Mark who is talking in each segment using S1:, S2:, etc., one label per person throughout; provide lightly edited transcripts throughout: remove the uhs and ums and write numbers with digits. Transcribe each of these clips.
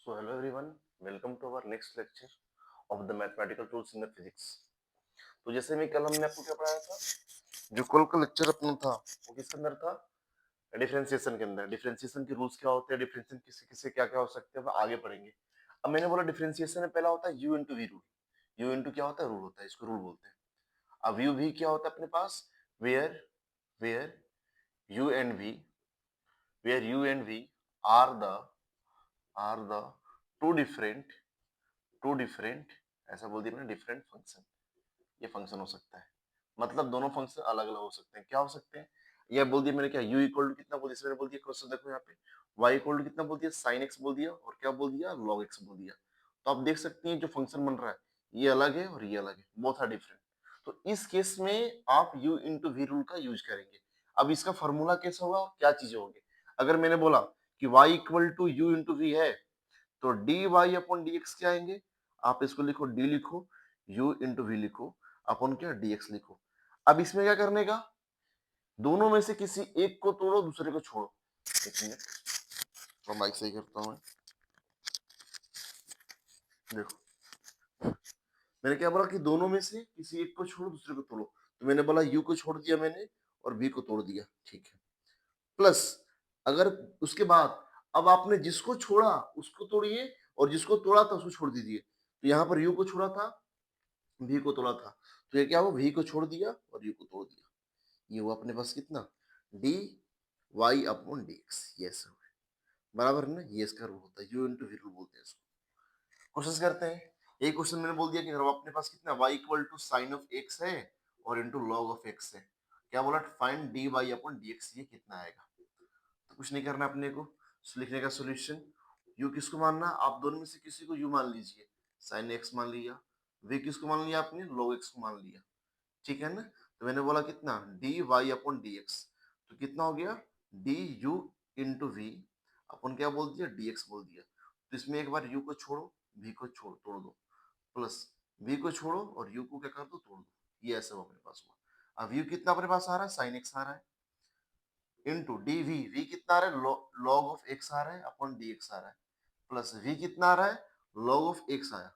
S1: So hello everyone, welcome to our next lecture of the mathematical tools in the physics. तो जैसे मैं कल हमने आपको क्या पढ़ाया था, जो कल का लेक्चर अपना था वो किसके अंदर था, डिफरेंशिएशन के अंदर। डिफरेंशिएशन के रूल्स क्या होते हैं, डिफरेंशिएशन किससे किससे क्या क्या हो सकते हैं, वो आगे पढ़ेंगे। अब मैंने बोला डिफरेंशिएशन में पहला होता है u into v rule. U into क्या होता है, रूल होता है, इसको रूल बोलते हैं। अब यू वी क्या होता है अपने पास, where where you and we, where you and we are the are the two different two different, ऐसा बोल दिया मैंने, डिफरेंट फंक्शन। ये फंक्शन हो सकता है, मतलब दोनों फंक्शन अलग अलग हो सकते हैं। क्या हो सकते हैं, ये बोल दिया मैंने, क्या u इक्वल टू कितना बोल दिया, मैंने बोल दिया क्वेश्चन देखो यहाँ पे, y इक्वल टू कितना बोल दिया, साइन x बोल दिया, और क्या बोल दिया, log x बोल दिया। तो आप देख सकते हैं जो फंक्शन बन रहा है ये अलग है और ये अलग है, बोथ आर डिफरेंट। तो इस केस में आप u इंटू वी रूल का यूज करेंगे। अब इसका फॉर्मूला कैसा होगा, क्या चीजें होंगे। अगर मैंने बोला कि y equal to u into v है, तो d y upon d x क्या आएंगे, आप इसको लिखो, डी लिखो, u इंटू वी लिखो, अपॉन क्या, dx लिखो। अब इसमें क्या करने का, दोनों में से किसी एक को तोड़ो, दूसरे को छोड़ो। एक मिनट, तो माइक सही करता हूँ मैं। देखो, मैंने क्या बोला कि दोनों में से किसी एक को छोड़ो, दूसरे को तोड़ो। तो मैंने बोला u को छोड़ दिया मैंने और v को तोड़ दिया, ठीक है। प्लस अगर उसके बाद अब आपने जिसको छोड़ा उसको तोड़िए और जिसको तोड़ा था उसको छोड़ दीजिए। तो यहाँ पर u को छोड़ा था, v को तोड़ा था, तो ये क्या हुआ, v को छोड़ दिया और u को तोड़ दिया। ये हुआ अपने पास कितना, d y upon d x, ये ऐसा हुआ, बराबर है ना। ये इसका रूल होता है, यू इंटू वी रूल बोलते हैं इसको। कोशिश करते हैं। एक क्वेश्चन मैंने बोल दिया कि अगर अपने पास कितना y equal to sine of x है और इनटू log ऑफ x है, क्या बोला, find d y upon d x, ये कितना आएगा। तो कुछ नहीं करना अपने को, लिखने का सोल्यूशन। u किसको मानना, आप दोनों में से किसी को u मान लीजिए, साइन x मान लिया, v किसको मान लिया आपने, log x को मान लिया, ठीक है ना। तो मैंने बोला कितना, d y upon d x, तो कितना हो गया, d u into v upon क्या बोल दिया, डी एक्स बोल दिया। तो इसमें एक बार यू को छोड़ो, वी को छोड़ तोड़ दो, प्लस वी को छोड़ो और यू को क्या कर दो, तोड़ दो। ये ऐसा अपने पास हुआ। अब यू कितना अपने पास आ रहा है, साइन एक्स आ रहा है, इंटू डी वी, वी कितना आ रहा है, लॉग ऑफ एक्स आ रहा है, अपॉन डी एक्स आ रहा है, प्लस वी कितना आ रहा है, लॉग ऑफ एक्स आया,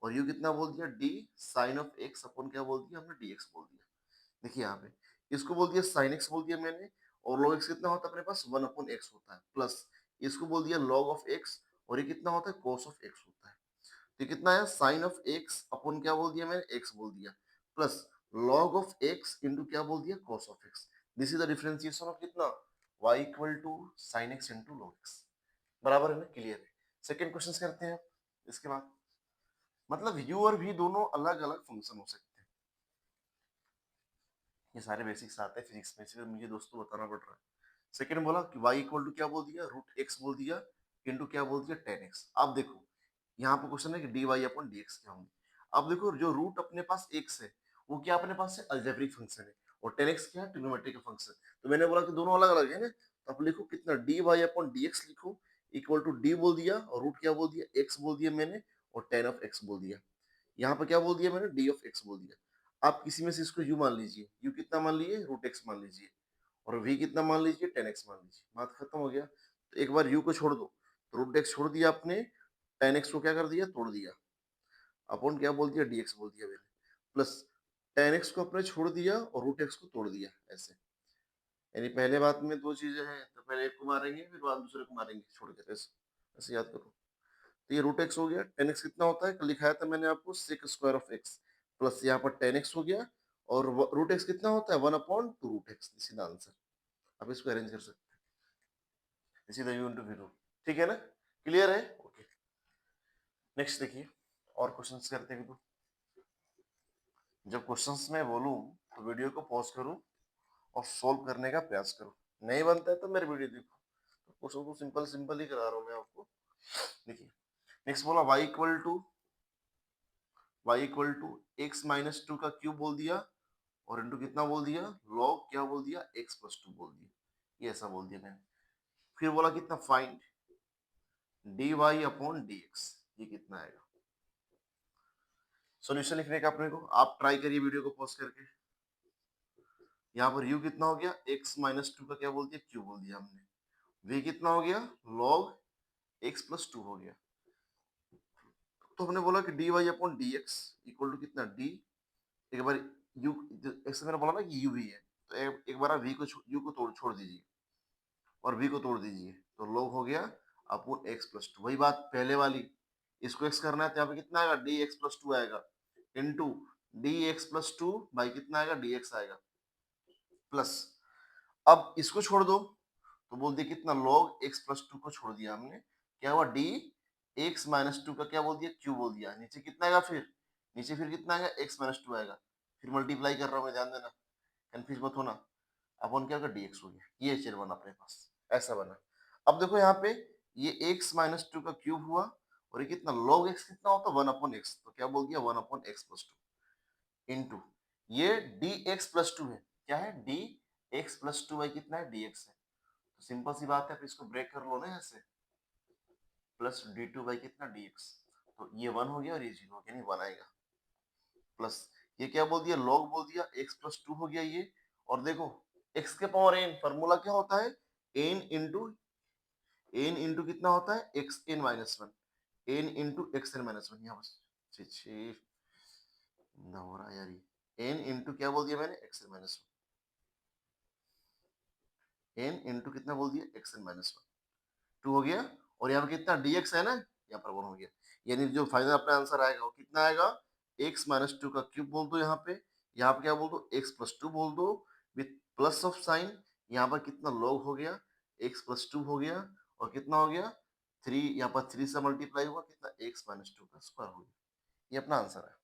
S1: और यू कितना बोल दिया, d sine of x upon क्या बोल दिया हमने, डी एक्स बोल दिया। देखिए यहाँ पे इसको बोल दिया साइन एक्स बोल दिया मैंने, और log x कितना होता है अपने पास, 1/x होता है, प्लस इसको बोल दिया log ऑफ x, और ये कितना होता है, cos ऑफ x होता है। तो ये कितना है, साइन ऑफ x अपन क्या बोल दिया मैंने, x बोल दिया, plus log of x into क्या बोल दिया, cos of x। This is the differentiation of कितना, y equal to sine x into log x, बराबर है ना, क्लियर है। सेकेंड क्वेश्चन करते हैं इसके बाद, मतलब u और v दोनों अलग अलग फंक्शन हो सकते हैं। ये सारे बेसिक्स आते हैं फिजिक्स में, इसलिए मुझे दोस्तों बताना पड़ रहा है। सेकंड बोला कि y इक्वल टू क्या बोल दिया, रूट एक्स बोल दिया, इंटू क्या बोल दिया, टेन एक्स। अब देखो यहाँ पे क्वेश्चन है कि d y upon d x क्या होंगे। अब देखो जो रूट अपने पास एक्स है वो क्या अपने पास है, अलजेब्रिक फंक्शन है, और टेन एक्स क्या है, ट्रिग्नोमेट्रिक फंक्शन। तो मैंने बोला कि दोनों अलग अलग है ना, तो आप लिखो कितना, d y upon d x लिखो, इक्वल टू डी बोल दिया और रूट क्या बोल दिया, एक्स बोल दिया मैंने, और टेन ऑफ एक्स बोल दिया। यहाँ पे क्या बोल दिया मैंने, डी ऑफ एक्स बोल दिया। आप किसी में से इसको यू मान लीजिए, यू कितना मान लीजिए, रूट एक्स मान लीजिए, और v कितना मान लीजिए, टेन एक्स मान लीजिए, बात खत्म हो गया। तो एक बार u को छोड़ दो, तो रूट एक्स छोड़ दिया आपने, टेन एक्स को क्या कर दिया, तोड़ दिया, अपॉन क्या बोल दिया, dx बोल दिया मैंने, प्लस टेन एक्स को आपने छोड़ दिया और रूट एक्स को तोड़ दिया, ऐसे। यानी पहले बात में दो चीजें हैं, तो पहले एक को मारेंगे फिर बाद दूसरे को मारेंगे छोड़ के, ऐसे ऐसे याद करो। तो ये रूट एक्स हो गया, टेन एक्स कितना होता है, कल लिखाया था मैंने आपको, sec square of x, plus यहाँ पर टेन एक्स हो गया, और रूट एक्स कितना होता है, one upon two root x, सीधा आंसर। आप इसको अरेंज कर सकते हैं, सीधा यू इंटू वी रूट, ठीक है ना, क्लियर है, ओके। नेक्स्ट देखिए, और क्वेश्चंस करते हैं। तो जब क्वेश्चंस में बोलूं तो वीडियो को पॉज करूं और सोल्व करने का प्रयास करूं, नहीं बनता है तो मेरे वीडियो देखो। तो क्वेश्चन को सिंपल सिंपल ही करा रहा हूं मैं आपको। देखिए नेक्स्ट बोला y equal to x minus two का क्यूब बोल दिया, और इंटू कितना बोल दिया, लॉग क्या बोल दिया, एक्स प्लस टू बोल दिया, ये ऐसा बोल दिया मैंने। फिर बोला कितना, find d y upon d x, ये कितना आएगा। सॉल्यूशन लिखने का अपने को, आप ट्राई करिए वीडियो को पॉज करके। यहाँ पर u कितना हो गया, x माइनस टू का क्या बोल दिया, क्यू बोल दिया हमने। v कितना हो गया, log x प्लस टू हो गया। तो हमने बोला कि d y upon d x equal to कितना डी, एक बार यू एक्स मैंने बोला ना कि यू भी है, तो एक बार आप वी को यू को छोड़ दीजिए और वी को तोड़ दीजिए, तो log हो गया अपॉन एक्स प्लस टू, वही बात पहले वाली, इसको एक्स करना है तो यहाँ पे कितना आएगा डी एक्स प्लस टू आएगा into D x plus two by कितना आएगा डी एक्स आएगा प्लस, अब इसको छोड़ दो तो बोल दिया कितना log x प्लस टू को छोड़ दिया हमने, क्या हुआ डी एक्स माइनस टू का क्या बोल दिया क्यू बोल दिया, नीचे कितना आएगा फिर, नीचे फिर कितना आएगा x माइनस टू आएगा, फिर मल्टीप्लाई कर रहा हूँ मैं, ध्यान देना कंफ्यूज मत होना, अपन क्या होगा dx हो गया, ये चेयर बना अपने पास, ऐसा बना। अब देखो यहाँ पे ये x माइनस टू का क्यूब हुआ और ये कितना log x कितना होता है वन अपॉन एक्स, तो क्या बोल दिया one upon x plus two into ये dx प्लस टू है, क्या है D x plus two by कितना है dx है, तो सिंपल सी बात है, फिर इसको ब्रेक कर लो ना ऐसे, प्लस डी टू बाई कितना डी एक्स, तो ये वन हो गया और ये जीरो हो गया, नहीं वन आएगा, प्लस ये क्या बोल दिया log बोल दिया x प्लस टू हो गया ये, और देखो x के पावर n, फॉर्मूला क्या होता है n इंटू कितना होता है x n minus one, n into x n minus one, यहाँ बस ना हो रहा यार, ये n इंटू क्या बोल दिया मैंने x n minus one, n into कितना बोल दिया x n minus one, two हो गया, और यहाँ पे कितना dx है ना, यहाँ पर वन हो गया, यानी जो फाइनल अपना आंसर आएगा वो कितना आएगा x माइनस टू का क्यूब बोल दो, यहाँ पे क्या बोल दो x प्लस टू बोल दो विथ प्लस ऑफ साइन, यहाँ पर कितना log हो गया x प्लस टू हो गया, और कितना हो गया थ्री, यहाँ पर थ्री से मल्टीप्लाई हुआ कितना x माइनस टू का स्क्वायर हो गया, ये अपना आंसर है,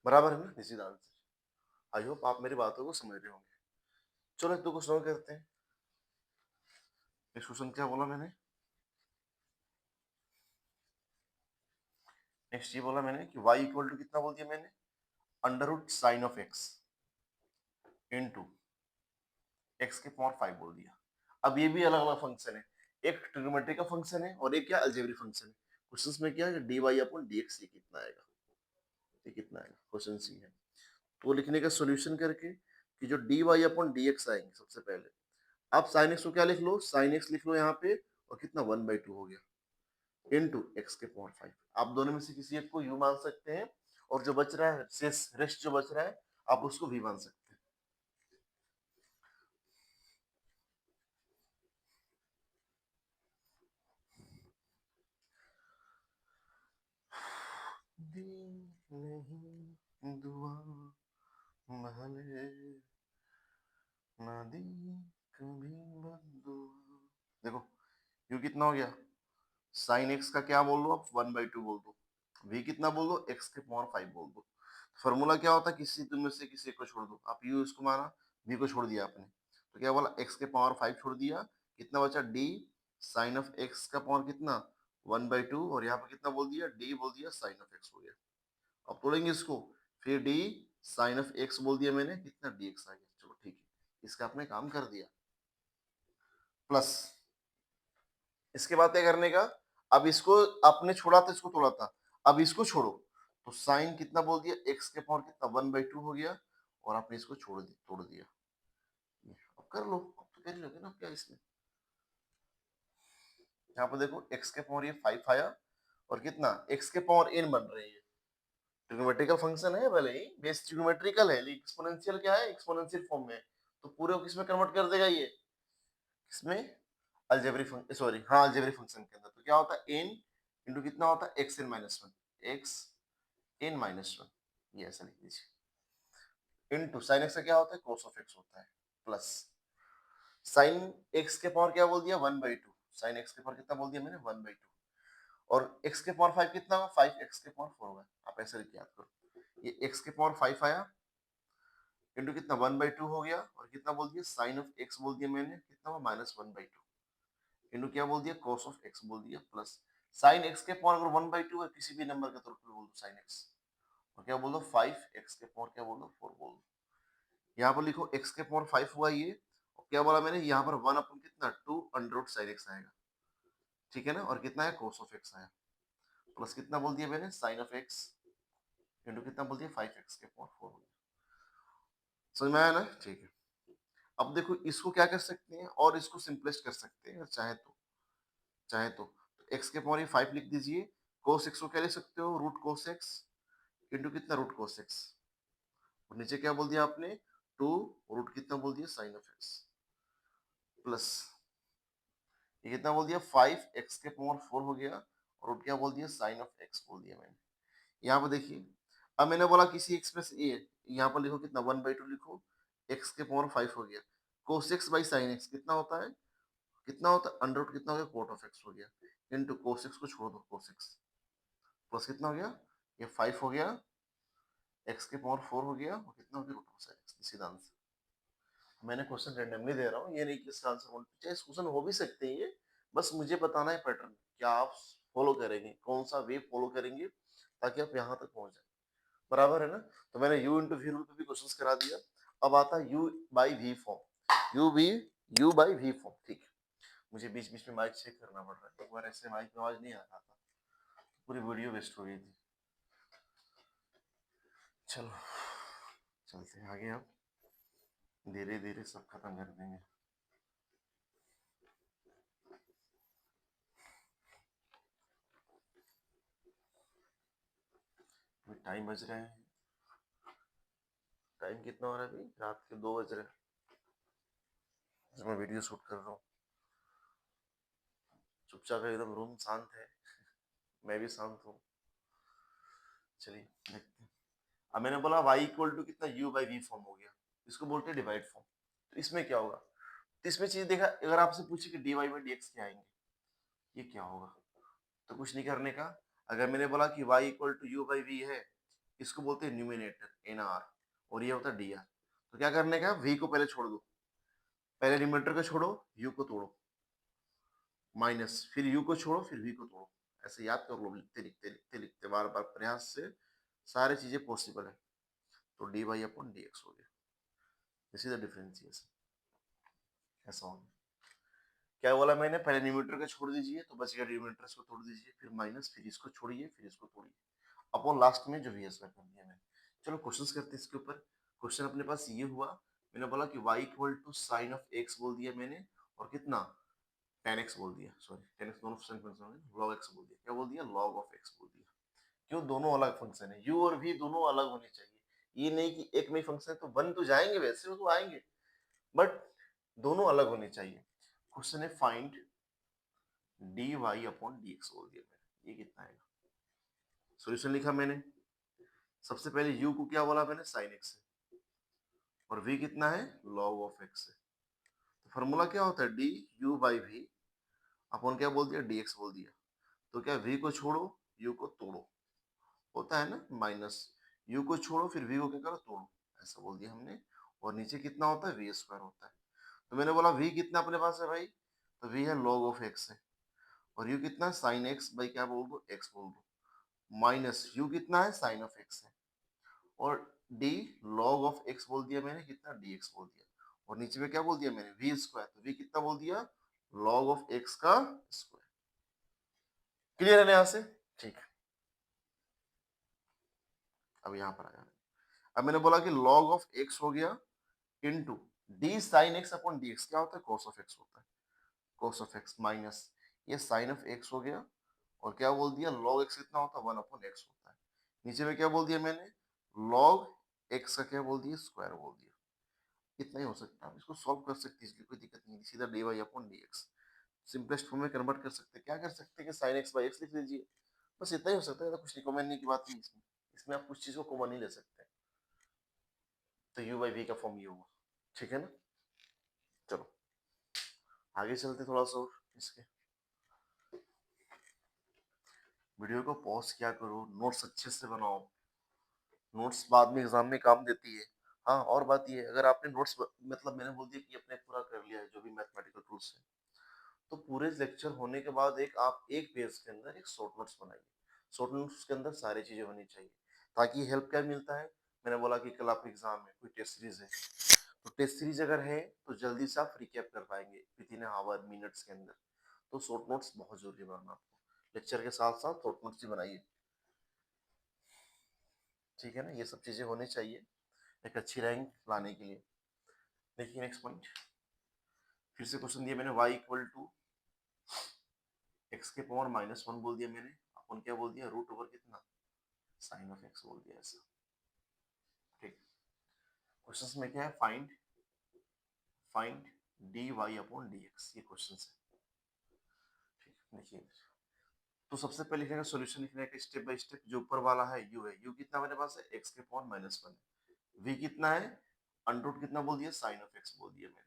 S1: बराबर है ना, निश्चित आंसर। आई होप आप मेरी बातों को समझ रहे होंगे। चलो एक दो क्वेश्चन करते हैं। नेक्स्ट क्वेश्चन क्या बोला मैंने, नेक्स्ट ये बोला मैंने कि y इक्वल टू कितना बोल दिया मैंने under root sine of x into x के पावर फाइव बोल दिया। अब ये भी अलग अलग फंक्शन है, एक ट्रिग्नोमेट्री का फंक्शन है और एक क्या अलजेब्रिक फंक्शन है। क्वेश्चंस में क्या है d y upon d x, ये कितना आएगा, ये कितना आएगा, क्वेश्चन सी है। तो लिखने का सॉल्यूशन करके कि जो d y upon d x आएंगे, सबसे पहले आप साइन एक्स को क्या लिख लो, साइन एक्स लिख लो यहाँ पे, और कितना वन बाई टू हो गया इंटू एक्स के पावर फाइव, आप दोनों में से किसी एक को यू मान सकते हैं, और जो बच रहा है शेष रेस्ट जो बच रहा है आप उसको भी मान सकते हैं। नहीं दुआ महले ना दी कभी बद्दुआ, देखो यू कितना हो गया, साइन एक्स का क्या बोल दो आप वन बाई टू बोल दो, वी कितना बोल दो एक्स के पावर फाइव बोल दो, फॉर्मूला क्या होता है किसी तुम में से किसी को छोड़ दो, आप यू इसको माना, वी को छोड़ दिया आपने, तो क्या बोला एक्स के पावर फाइव छोड़ दिया, कितना बचा डी साइन ऑफ एक्स का पावर कितना वन बाई टू, और यहाँ पे कितना बोल दिया डी बोल दिया साइन ऑफ एक्स हो गया। अब तोड़ेंगे इसको, फिर डी साइन ऑफ एक्स बोल दिया मैंने, कितना डी एक्स आ गया, चलो ठीक है, इसका आपने काम कर दिया। प्लस इसके बाद क्या करने का, अब इसको आपने छोड़ा था इसको तोड़ा था, अब इसको छोड़ो, तो साइन कितना बोल दिया एक्स के पावर कितना वन बाई टू हो गया, और आपने इसको तोड़ दिया, अब कर लो, अब तो कर ही लोगे ना, क्या इसमें, यहाँ पर देखो एक्स के पावर ये फाइव आया, और कितना एक्स के पावर एन बन रही है, ट्रिग्नोमेट्रिकल फंक्शन है, भले ही बेस ट्रिग्नोमेट्रिकल है, लेकिन एक्सपोनेंशियल क्या है, एक्सपोनेंशियल फॉर्म में है, तो पूरे को किसमें कन्वर्ट कर देगा ये, किसमें अलजेब्रिक फंक्शन, सॉरी हाँ अलजेब्रिक फंक्शन के अंदर, तो क्या होता है एन इंटू कितना होता है x n minus one, x n minus one, ये ऐसा लिख दीजिए, इंटू साइन एक्स का क्या होता है cos ऑफ एक्स होता है, प्लस साइन एक्स के पावर क्या बोल दिया one by to, sine x के पावर कितना बोल दिया मैंने वन बाई टू, और x के पावर फाइव कितना होगा फाइव एक्स के पावर फोर होगा, आप ऐसे लिख के याद करो, ये x के पावर फाइव आया इंटू कितना वन बाई टू हो गया, और कितना बोल दिया साइन ऑफ एक्स बोल दिया मैंने, कितना हुआ minus one by to, into क्या बोल दिया cos ऑफ एक्स बोल दिया, प्लस साइन एक्स के पावर अगर वन बाई टू है किसी भी नंबर के तौर पर बोल दो साइन एक्स, और क्या बोल दो फाइव एक्स के पावर क्या बोल दो फोर बोल दो, यहाँ पर लिखो x के पावर फाइव हुआ ये, और क्या बोला मैंने यहाँ पर वन अपन कितना two under root sine x आएगा, ठीक है ना, और कितना है cos ऑफ एक्स आया, प्लस कितना बोल दिया मैंने साइन ऑफ एक्स इंटू कितना बोल दिया फाइव एक्स के पावर फोर हो गया, समझ में आया ना, ठीक है। अब देखो इसको क्या कर सकते हैं, और इसको सिंपलेस्ट कर सकते हैं चाहे तो, चाहे तो एक्स के पावर ये फाइव लिख दीजिए, cos x को क्या लिख सकते हो, रूट cos x इंटू कितना, रूट cos x, और नीचे क्या बोल दिया आपने, 2 रूट कितना बोल दिया, साइन ऑफ x, प्लस ये कितना बोल दिया, 5 x के पावर 4 हो गया, और रूट क्या बोल दिया, साइन ऑफ x बोल दिया मैंने। यहाँ पर देखिए, अब मैंने बोला किसी x में से a, यहाँ पर लिखो कितना, 1/2 लिखो, x के पावर 5 हो गया, cos x by sine x कितना होता है, कितना होता है, अंडर रूट कितना हो गया, कोट ऑफ x हो गया, इनटू cos x को छोड़ दो, cos x प्लस कितना हो गया, ये 5 हो गया, x के पावर 4 हो गया, और कितना हो गया, रूट ऑफ साइन x, सीधा आंसर। मैंने क्वेश्चन रैंडमली दे रहा हूँ, ये नहीं कि इसका आंसर होना चाहिए, क्वेश्चन हो भी सकते हैं ये, बस मुझे बताना है पैटर्न, क्या आप फॉलो करेंगे, कौन सा वे फॉलो करेंगे ताकि आप यहाँ तक पहुंच जाए, बराबर है ना। तो मैंने u इंटू वी रूल पे भी क्वेश्चंस करा दिया, अब आता है u by v form, u by v form, ठीक है। मुझे बीच बीच में माइक चेक करना पड़ रहा है, एक बार ऐसे माइक में आवाज नहीं आ रहा था, पूरी वीडियो वेस्ट हो गई थी। चलो चलते हैं आगे, अब धीरे धीरे सब खत्म कर देंगे। टाइम बज रहे हैं, टाइम कितना हो रहा है अभी, रात के 2 बज रहे हैं जब मैं वीडियो शूट कर रहा हूँ। चुपचाप एकदम रूम शांत है, मैं भी शांत हूँ। चलिए देखते हैं। अब मैंने बोला y इक्वल टू कितना, u बाई वी फॉर्म हो गया, इसको बोलते हैं डिवाइड फॉर्म। तो इसमें क्या होगा, तो इसमें चीज देखा, अगर आपसे पूछे कि dy बाई dx क्या आएंगे, ये क्या होगा, तो कुछ नहीं करने का। अगर मैंने बोला कि y equal to u by v है, इसको बोलते हैं न्यूमिनेटर nr, और ये होता है dr। तो क्या करने का, v को पहले छोड़ दो, पहले न्यूमिनेटर को छोड़ो, u को तोड़ो, माइनस, फिर u को छोड़ो, फिर v को तोड़ो, ऐसे याद कर लो, लिखते लिखते लिखते लिखते बार बार प्रयास से सारी चीजें पॉसिबल है। तो d y upon d x हो गया, दिस इज द डिफरेंशिएशन, ऐसा हो गया। क्या बोला मैंने, पहले न्यूमरेटर को छोड़ दीजिए तो बच गया, न्यूमरेटर को तोड़ दीजिए, फिर माइनस, फिर इसको छोड़िए, फिर इसको तोड़िए, अपॉन लास्ट में जो वी एस कर दिया मैंने। चलो क्वेश्चंस करते हैं इसके ऊपर। क्वेश्चन अपने पास ये हुआ, मैंने बोला कि y equal to sine of x बोल दिया मैंने, और कितना, tan x बोल दिया, सॉरी tan x दोनों साइन फंक्शन हो गए, log x बोल दिया, क्या बोल दिया, log ऑफ x बोल दिया। क्यों, दोनों अलग फंक्शन है, u और v दोनों अलग होने चाहिए, ये नहीं कि एक में फंक्शन है तो बन तो जाएंगे, वैसे वो तो आएंगे, बट दोनों अलग होने चाहिए। क्वेश्चन है फाइंड dy अपॉन dx बोल दिया मैंने, ये कितना आएगा। सॉल्यूशन लिखा मैंने, सबसे पहले u को क्या बोला मैंने, sin x है, और v कितना है, log ऑफ x है। तो फॉर्मूला क्या होता है, d u by v upon क्या बोल दिया, dx बोल दिया। तो क्या v को छोड़ो, u को तोड़ो, होता है ना माइनस, u को छोड़ो फिर v को क्या करो, तोड़ो, ऐसा बोल दिया हमने। और नीचे कितना होता है, v स्क्वायर होता है। तो मैंने बोला v कितना अपने पास है भाई, तो v है log ऑफ x है, और u कितना है, साइन x बाई क्या बोल दो, x बोल दो, माइनस u कितना है, साइन ऑफ x है, और d log ऑफ x बोल दिया मैंने, कितना, dx बोल दिया, और नीचे में क्या बोल दिया मैंने, v स्क्वायर, तो v कितना बोल दिया, log ऑफ x का स्क्वायर। क्लियर है ना यहाँ से, ठीक है। अब यहाँ पर आया, अब मैंने बोला कि log ऑफ x हो गया into D sine x upon d x, क्या होता है, cos ऑफ x होता है, cos ऑफ x माइनस ये साइन ऑफ x हो गया, और क्या बोल दिया, log x कितना होता है, 1 अपॉन x होता है। नीचे में क्या बोल दिया मैंने, log x का क्या बोल दिया, स्क्वायर बोल दिया। इतना ही हो सकता है, आप इसको सॉल्व कर सकते हैं, इसकी कोई दिक्कत नहीं, सीधा d y upon d x simplest form में कन्वर्ट कर सकते हैं। क्या कर सकते हैं कि साइन एक्स बाई एक्स लिख लीजिए, बस इतना ही हो सकता है, कुछ रिकमेंड नहीं की बात नहीं इसमें, इसमें आप कुछ चीज को कॉमन नहीं ले सकते। तो यू बाई वी का फॉर्म ये हुआ, ठीक है ना। चलो आगे चलते थोड़ा सा और इसके, वीडियो को पॉज किया करो, नोट्स अच्छे से बनाओ, नोट्स बाद में एग्जाम में काम देती है। हाँ और बात ये, अगर आपने नोट्स मतलब मैंने बोल दिया कि अपने पूरा कर लिया है जो भी मैथमेटिकल टूल्स है, तो पूरे लेक्चर होने के बाद एक आप एक पेज के अंदर एक शॉर्ट नोट्स बनाइए। शॉर्ट नोट्स के अंदर सारी चीजें होनी चाहिए, ताकि हेल्प क्या मिलता है, मैंने बोला कि कल आपके एग्जाम में कोई टेस्ट सीरीज है, तो टेस्ट सीरीज अगर है तो जल्दी से आप रिकैप कर पाएंगे विद इन आवर मिनट्स के अंदर। तो शॉर्ट नोट्स बहुत जरूरी बनाना आपको, लेक्चर के साथ साथ शॉर्ट नोट्स भी बनाइए, ठीक है ना। ये सब चीजें होनी चाहिए एक अच्छी रैंक लाने के लिए। देखिए नेक्स्ट पॉइंट, फिर से क्वेश्चन दिया मैंने, y इक्वल टू एक्स के पावर माइनस वन बोल दिया मैंने, अपन क्या बोल दिया, रूट ओवर कितना, साइन ऑफ एक्स बोल दिया ऐसा। ठीक, क्वेश्चन में क्या है, फाइंड dy अपॉन dx, ये क्वेश्चन है। ठीक, देखिए तो सबसे पहले लिखने का सोल्यूशन लिखने का स्टेप बाय स्टेप। जो ऊपर वाला है u है, u कितना मेरे पास है, x के पावर माइनस वन, v कितना है, अंडर कितना बोल दिया, साइन ऑफ x बोल दिया मैंने।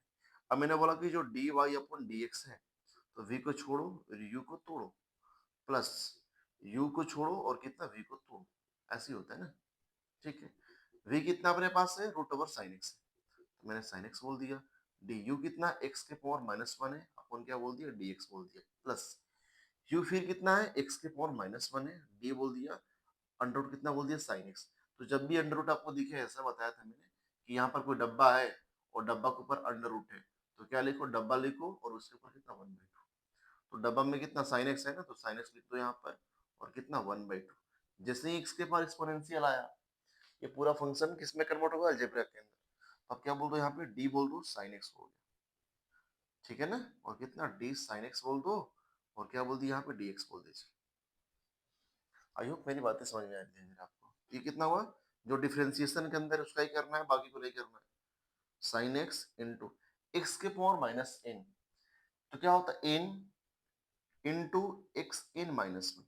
S1: अब मैंने बोला कि जो dy अपॉन dx है, तो v को छोड़ो और u को तोड़ो, प्लस u को छोड़ो और कितना, v को तोड़ो, ऐसे ही होता है ना। ठीक है, v कितना अपने पास है, रूट ओवर साइन एक्स, तो मैंने साइन एक्स बोल दिया। du कितना, x के पावर माइनस वन है, अपन क्या बोल दिया, dx बोल दिया, प्लस u फिर कितना है, x के पावर माइनस वन है, d बोल दिया, अंडर रूट कितना बोल दिया, साइन एक्स। तो जब भी अंडर रूट आपको दिखे, ऐसा बताया था मैंने कि यहाँ पर कोई डब्बा है और डब्बा के ऊपर अंडर रूट है, तो क्या लिखो, डब्बा लिखो और उसके ऊपर कितना, वन बाई टू। तो डब्बा में कितना, साइन एक्स है ना, तो साइन एक्स लिख दो यहाँ पर, और कितना, वन बाई टू। जैसे ही एक्स के पास एक्सपोनेंशियल आया, ये पूरा फंक्शन किस में कन्वर्ट होगा, अलजेब्रा के अंदर। तो अब क्या बोल दो यहाँ पे, डी बोल दो, साइन एक्स हो गया, ठीक है ना, और कितना, डी साइन एक्स बोल दो, और क्या बोल दिया यहाँ पे, डी एक्स बोल दीजिए। आई होप मेरी बातें समझ में आ रही है आपको। ये कितना हुआ, जो डिफरेंशिएशन के अंदर उसका ही करना है, बाकी को नहीं करना है। साइन एक्स इंटू एक्स के पावर माइनस एन, तो क्या होता है, एन इंटू एक्स इन माइनस वन,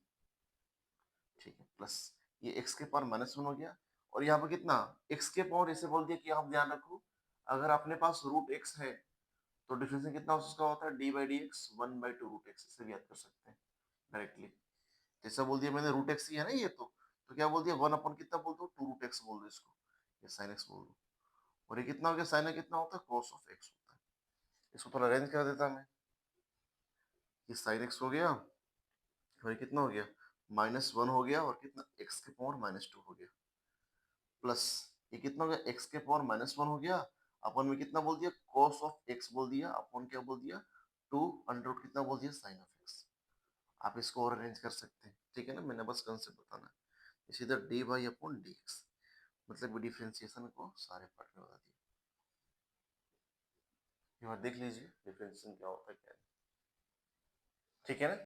S1: ठीक है, प्लस ये एक्स के पावर माइनस वन हो गया, और यहाँ पर कितना, एक्स के पावर ऐसे बोल दिया कि आप ध्यान रखो, अगर अपने पास रूट एक्स है तो डिफरेंस कितना उसका होता है, d by d x, one by two root x, इससे भी याद कर सकते हैं डायरेक्टली। जैसा बोल दिया मैंने, रूट एक्स ही है ना ये, तो क्या बोल दिया, वन अपॉन कितना बोल दो, टू रूट एक्स बोल दो इसको, ये साइन एक्स बोल दो, और ये कितना हो गया, साइन कितना होता है, कॉस ऑफ एक्स होता है। इसको थोड़ा अरेंज कर देता मैं, ये साइन एक्स हो गया, और ये कितना हो गया, माइनस वन हो गया, और कितना, एक्स के पावर माइनस टू हो गया, प्लस ये कितना हो गया, एक्स के पावर माइनस वन हो गया, अपन में कितना बोल दिया, कॉस ऑफ एक्स बोल दिया, अपन क्या बोल दिया, टू अंडर रूट कितना बोल दिया, साइन ऑफ एक्स। आप इसको और अरेंज कर सकते हैं, ठीक है ना, मैंने बस कंसेप्ट बताना है। इसी तरह d y upon d x, मतलब डिफरेंशिएशन को सारे पार्ट में बता दिया। एक बार देख लीजिए डिफरेंशिएशन क्या होता है, क्या है, ठीक है ना।